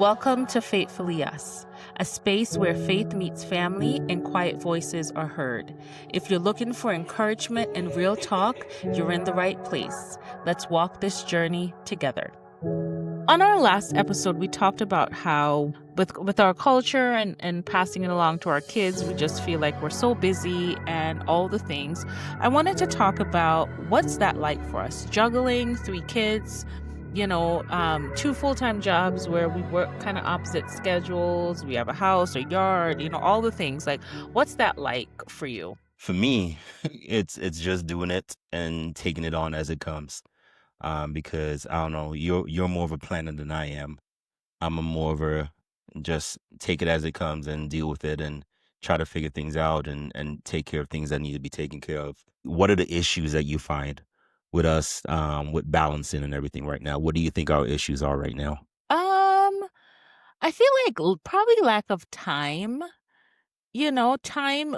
Welcome to Faithfully Us, a space where faith meets family and quiet voices are heard. If you're looking for encouragement and real talk, you're in the right place. Let's walk this journey together. On our last episode, we talked about how with our culture and passing it along to our kids, we just feel like we're so busy and all the things. I wanted to talk about what's that like for us, juggling 3 kids, two full-time jobs where we work kind of opposite schedules. We have a house, a yard, all the things. Like, what's that like for you? For me, it's just doing it and taking it on as it comes. Because I don't know, you're more of a planner than I am. I'm a more of a just take it as it comes and deal with it and try to figure things out and take care of things that need to be taken care of. What are the issues that you find with us with balancing and everything right now? What do you think our issues are right now? Um, I feel like probably lack of time. Time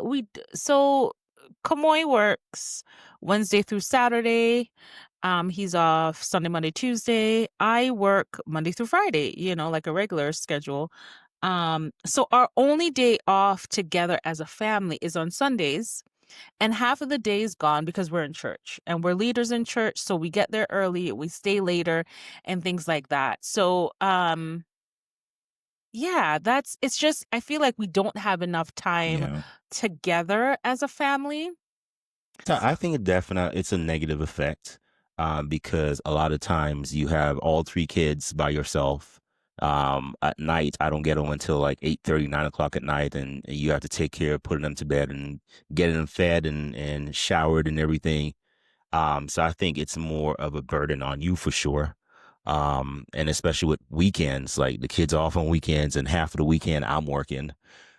so Kamoy works Wednesday through Saturday. He's off Sunday, Monday, Tuesday. I work Monday through Friday, like a regular schedule. So our only day off together as a family is on Sundays, and half of the day is gone because we're in church and we're leaders in church. So we get there early, we stay later, and things like that. So, yeah, it's just, I feel like we don't have enough time Yeah. together as a family. So I think it's a negative effect, because a lot of times you have all 3 kids by yourself. At night, I don't get home until like 8:30, 9 o'clock at night, and you have to take care of putting them to bed and getting them fed and showered and everything. So I think it's more of a burden on you for sure. And especially with weekends, like the kids are off on weekends and half of the weekend I'm working.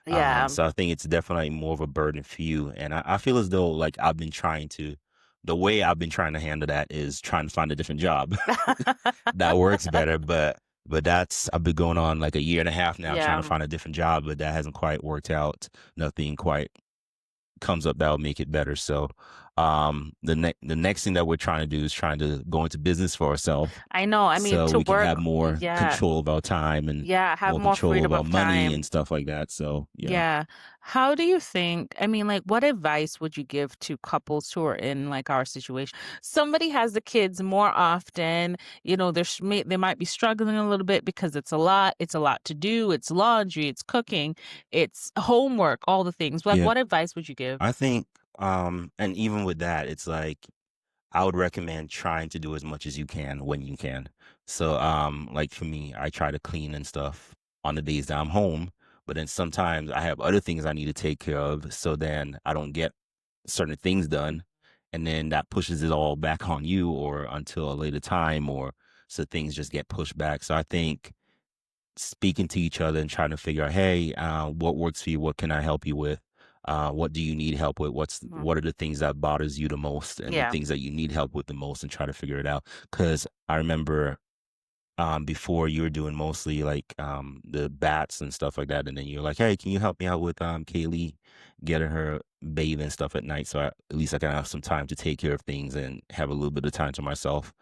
Yeah. So I think it's definitely more of a burden for you. And I feel as though like the way I've been trying to handle that is trying to find a different job that works better. But I've been going on like a year and a half now trying to Yeah. find a different job, but that hasn't quite worked out. Nothing quite comes up that'll make it better. So the next thing that we're trying to do is trying to go into business for ourselves I know. I mean, so to we can have work, more yeah, control of our time and yeah, have more more control of freedom our of money time. and stuff like that. So yeah. Yeah. How do you think, I mean, like, what advice would you give to couples who are in like our situation? Somebody has the kids more often, they might be struggling a little bit because it's a lot to do. It's laundry, it's cooking, it's homework, all the things. Like, Yeah. what advice would you give? I think and even with that, it's like I would recommend trying to do as much as you can when you can. So like for me, I try to clean and stuff on the days that I'm home, but then sometimes I have other things I need to take care of, so then I don't get certain things done, and then that pushes it all back on you or until a later time, or so things just get pushed back. So I think speaking to each other and trying to figure out, hey, what works for you? What can I help you with? What do you need help with? Mhm. What are the things that bothers you the most and the Yeah. things that you need help with the most, and try to figure it out. Because I remember before you were doing mostly like the bats and stuff like that, and then you're like, hey, can you help me out with Kaylee getting her bathe and stuff at night, so at least I can have some time to take care of things and have a little bit of time to myself.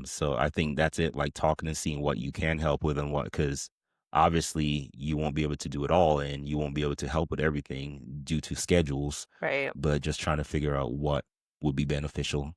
So I think that's it, like talking and seeing what you can help with and what, because obviously you won't be able to do it all and you won't be able to help with everything due to schedules, Right. but just trying to figure out what would be beneficial.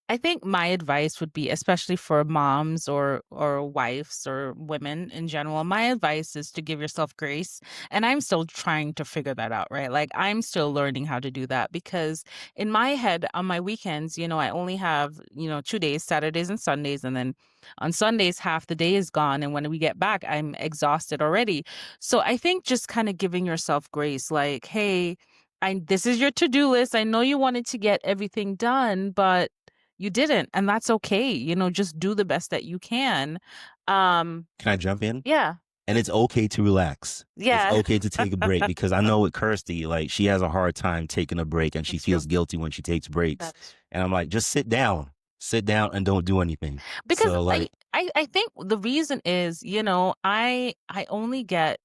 I think my advice would be, especially for moms or wives or women in general, my advice is to give yourself grace. And I'm still trying to figure that out, right? Like, I'm still learning how to do that because in my head on my weekends, I only have, 2 days, Saturdays and Sundays, and then on Sundays half the day is gone, and when we get back I'm exhausted already. So I think just kind of giving yourself grace, like, hey, this is your to-do list. I know you wanted to get everything done, but you didn't, and that's okay. Just do the best that you can. Can I jump in? Yeah. And it's okay to relax. It's Yeah. okay to take a break, because I know with Kirsty, like she has a hard time taking a break and she That's true. feels guilty when she takes breaks. That's And I'm like, just sit down and don't do anything. because So I like, I I think the reason is, I only get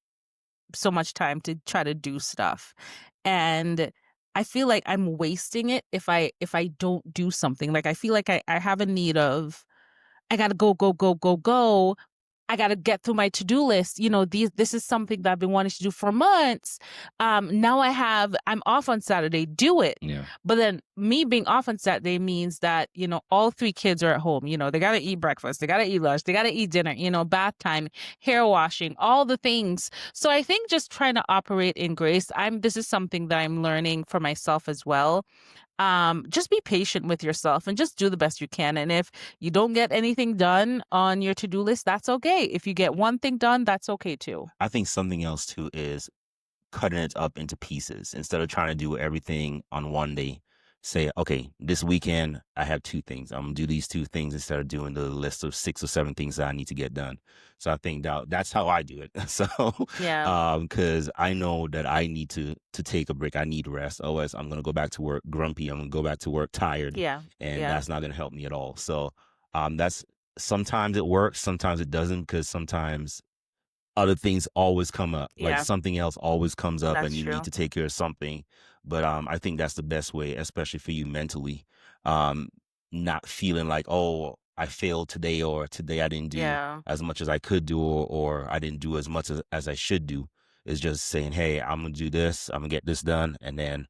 so much time to try to do stuff. And I feel like I'm wasting it if I don't do something. Like, I feel like I have a need of, I gotta go, go, go, go, go. I got to get through my to-do list. This is something that I've been wanting to do for months. Now I'm off on Saturday, do it. Yeah. But then me being off on Saturday means that, all three kids are at home. They got to eat breakfast, they got to eat lunch, they got to eat dinner, bath time, hair washing, all the things. So I think just trying to operate in grace, this is something that I'm learning for myself as well. Just be patient with yourself and just do the best you can. And if you don't get anything done on your to-do list, that's okay. If you get one thing done, that's okay too. I think something else too is cutting it up into pieces instead of trying to do everything on one day. Say, okay, this weekend I have two things. I'm gonna do these two things instead of doing the list of 6 or 7 things that I need to get done. So I think that's how I do it. So, Yeah. because I know that I need to take a break. I need rest. Otherwise, I'm gonna go back to work grumpy. I'm gonna go back to work tired, Yeah. and Yeah. that's not gonna help me at all. So, that's sometimes it works, sometimes it doesn't, because sometimes other things always come up. Like Yeah. something else always comes up and That's you need true. to take care of something. But I think that's the best way, especially for you mentally. Um, Not feeling like, oh, I failed today, or today I didn't do Yeah. as much as I could do, or I didn't do as much as I should do. Is just saying, hey, I'm gonna do this, I'm gonna get this done, and then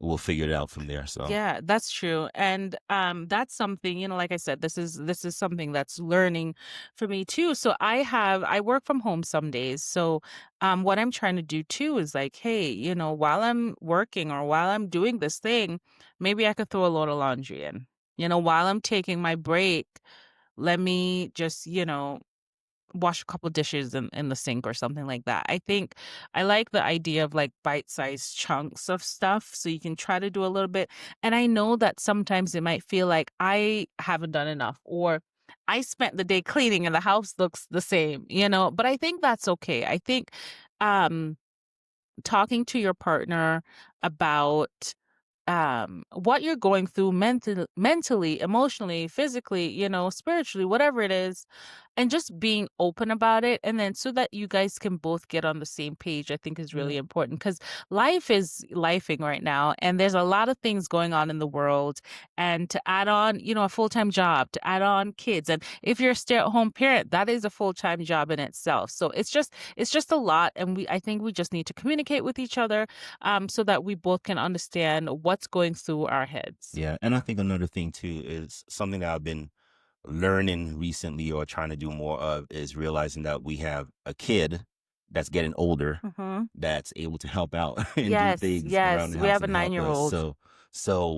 we'll figure it out from there. So Yeah, that's true. And that's something, like I said, this is something that's learning for me too. So I work from home some days. So what I'm trying to do too is like, hey, while I'm working or while I'm doing this thing, maybe I could throw a load of laundry in. While I'm taking my break, let me just, wash a couple dishes in the sink or something like that. I think I like the idea of like bite-sized chunks of stuff so you can try to do a little bit. And I know that sometimes it might feel like I haven't done enough or I spent the day cleaning and the house looks the same, but I think that's okay. I think um talking to your partner about what you're going through mentally, emotionally, physically, spiritually, whatever it is, and just being open about it, and then so that you guys can both get on the same page, I think is yeah, really important because life is lifing right now, and there's a lot of things going on in the world. And to add on, a full-time job, to add on kids, and if you're a stay-at-home parent, that is a full-time job in itself. So it's just a lot, and I think we just need to communicate with each other, so that we both can understand what's going through our heads. yeah. And I think another thing too is something that I've been learning recently or trying to do more of is realizing that we have a kid that's getting older Hmm. that's able to help out and do Yes, things around yes, the we house have a and help us. 9-year-old. So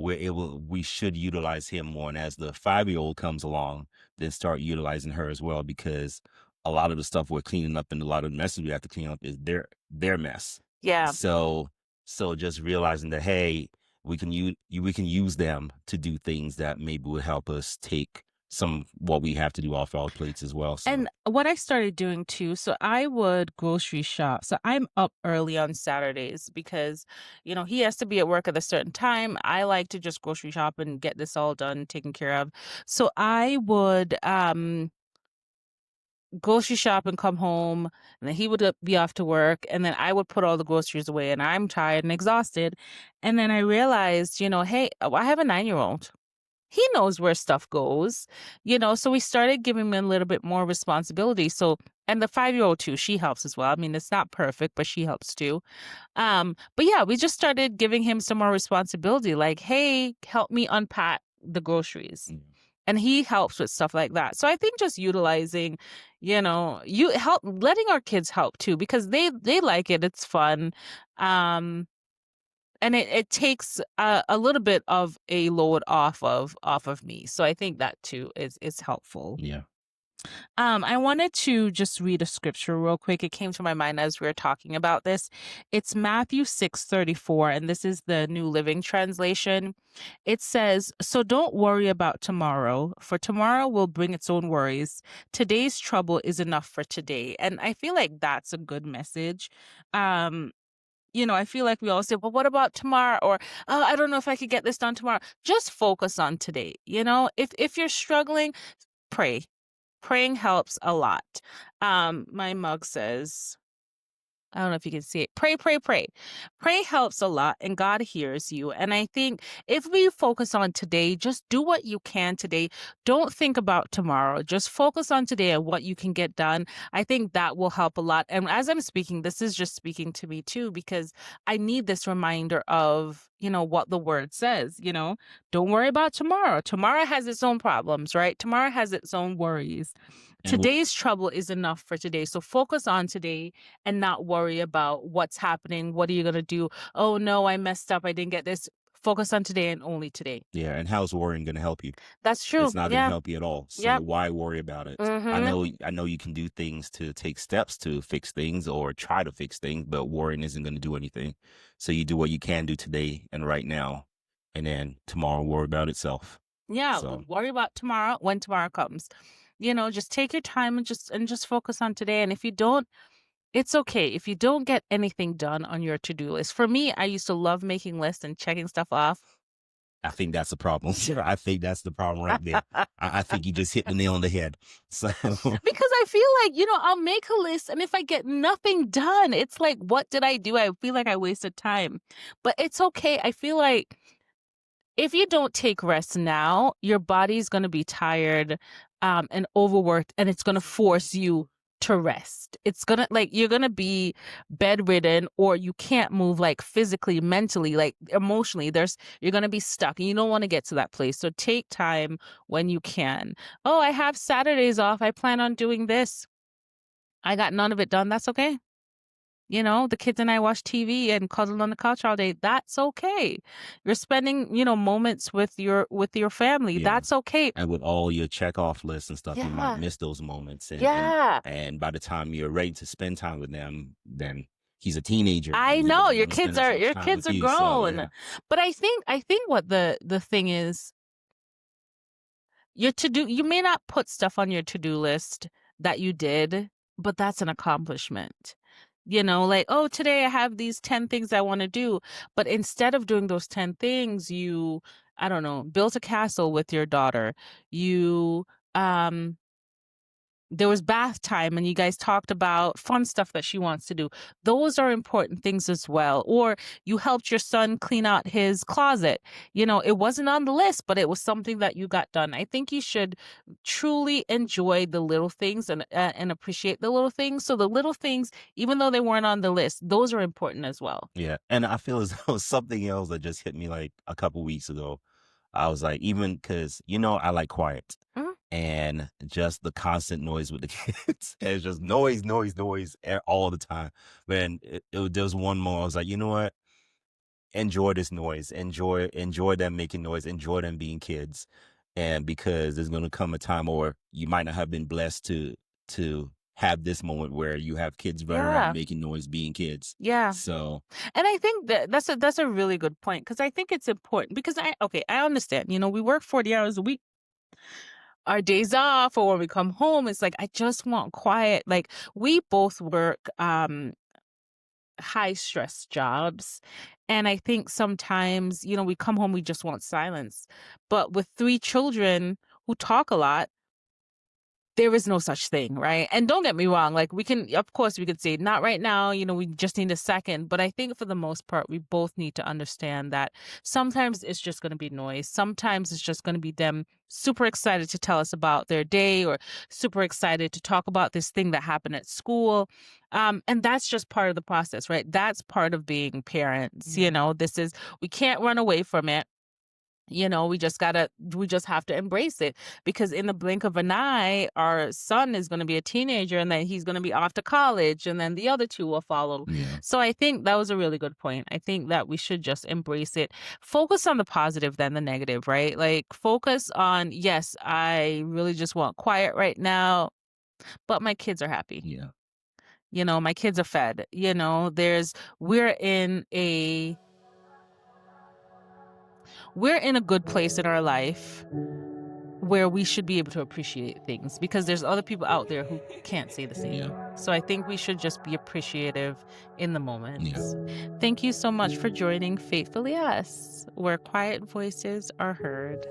we should utilize him more. And as the 5-year-old comes along, then start utilizing her as well, because a lot of the stuff we're cleaning up and a lot of the messes we have to clean up is their mess. Yeah. So just realizing that, hey, we can use them to do things that maybe would help us take some what we have to do off our plates as well. So And what I started doing too, so I would grocery shop. So I'm up early on Saturdays because, he has to be at work at a certain time. I like to just grocery shop and get this all done, taken care of. So I would grocery shop and come home, and then he would be off to work, and then I would put all the groceries away, and I'm tired and exhausted. And then I realized, hey, I have a 9-year-old. He knows where stuff goes, so we started giving him a little bit more responsibility. So, and the 5-year-old too, she helps as well. I mean, it's not perfect, but she helps too. But yeah, we just started giving him some more responsibility, like, hey, help me unpack the groceries. mm, And he helps with stuff like that. So I think just utilizing, you help letting our kids help too, because they like it. It's fun. Um, and it takes a little bit of a load off of me. So I think that too is helpful. yeah. I wanted to just read a scripture real quick. It came to my mind as we were talking about this. It's Matthew 6:34, and this is the New Living Translation. It says, "So don't worry about tomorrow, for tomorrow will bring its own worries. Today's trouble is enough for today." And I feel like that's a good message. Um, I feel like we all say, well, what about tomorrow? Or, oh, I don't know if I could get this done tomorrow. Just focus on today. If you're struggling, pray. Praying helps a lot. My mug says, I don't know if you can see it. Pray, pray, pray. Pray helps a lot and God hears you. And I think if we focus on today, just do what you can today. Don't think about tomorrow. Just focus on today and what you can get done. I think that will help a lot. And as I'm speaking, this is just speaking to me too, because I need this reminder of, what the word says, don't worry about tomorrow. Tomorrow has its own problems, right? Tomorrow has its own worries. And w Today's trouble is enough for today. So focus on today and not worry about what's happening. What are you going to do? Oh, no, I messed up. I didn't get this. Focus on today and only today. yeah, and how's worrying gonna help you? That's It's true. not gonna Yeah. help you at all, so Yep. why worry about it? Mm-hmm. I know you can do things to take steps to fix things or try to fix things, but worrying isn't gonna do anything. So you do what you can do today and right now, and then tomorrow worry about itself. Yeah. So, Worry about tomorrow when tomorrow comes. Just take your time and just focus on today. And if you don't, it's okay. If you don't get anything done on your to-do list. For me, I used to love making lists and checking stuff off. I think that's a problem. I think that's the problem right there. I think you just hit the nail on the head. So Because I feel like, I'll make a list and if I get nothing done, it's like, what did I do? I feel like I wasted time. But it's okay. I feel like if you don't take rest now, your body's going to be tired and overworked, and it's going to force you to rest. It's going to, like, you're going to be bedridden, or you can't move, like, physically, mentally, like, emotionally. You're going to be stuck, and you don't want to get to that place. So take time when you can. Oh, I have Saturdays off. I plan on doing this. I got none of it done. That's okay. The kids and I watch TV and cuddle on the couch all day. That's okay. You're spending, moments with your family. yeah. That's okay. And with all your check off lists and stuff, you might Yeah. miss those moments. Yeah. And by the time you're ready to spend time with them, then he's a teenager I and he know doesn't your want to spend kids as are much your time kids with are you. So grown. yeah. But I think what the thing is, you may not put stuff on your to-do list that you did, but that's an accomplishment. Like, oh, today I have these 10 things I want to do. But instead of doing those 10 things, I don't know, built a castle with your daughter. You um there was bath time and you guys talked about fun stuff that she wants to do. Those are important things as well. Or you helped your son clean out his closet. It wasn't on the list, but it was something that you got done. I think you should truly enjoy the little things and appreciate the little things. So the little things, even though they weren't on the list, those are important as well. Yeah. And I feel as though something else that just hit me like a couple weeks ago. I was like, even because, I like quiet Mhm. and just the constant noise with the kids. And it's just noise, noise, noise all the time. Man, there was one moment I was like, you know what? Enjoy this noise. Enjoy them making noise. Enjoy them being kids. And because there's gonna come a time, or you might not have been blessed to have this moment where you have kids running around Yeah. making noise being kids. Yeah. So And I think that's a really good point, because I think it's important, because I understand, we work 40 hours a week. Our days off or when we come home, it's like I just want quiet. Like, we both work high stress jobs, and I think sometimes, we come home, we just want silence. But with three children who talk a lot, there is no such thing, right? And don't get me wrong, like, of course, we could say, not right now, we just need a second. But I think for the most part, we both need to understand that sometimes it's just going to be noise. Sometimes it's just going to be them super excited to tell us about their day, or super excited to talk about this thing that happened at school. And that's just part of the process, right? That's part of being parents. yeah, We can't run away from it. We just have to embrace it, because in the blink of an eye, our son is going to be a teenager, and then he's going to be off to college, and then the other two will follow. yeah, So I think that was a really good point. I think that we should just embrace it. Focus on the positive than the negative, right? Like, focus on, yes, I really just want quiet right now, but my kids are happy. yeah, My kids are fed. We're in a we're in a good place in our life where we should be able to appreciate things, because there's other people out there who can't say the yeah, same. So I think we should just be appreciative in the yeah. moments. Thank you so much for joining Faithfully Us, where quiet voices are heard.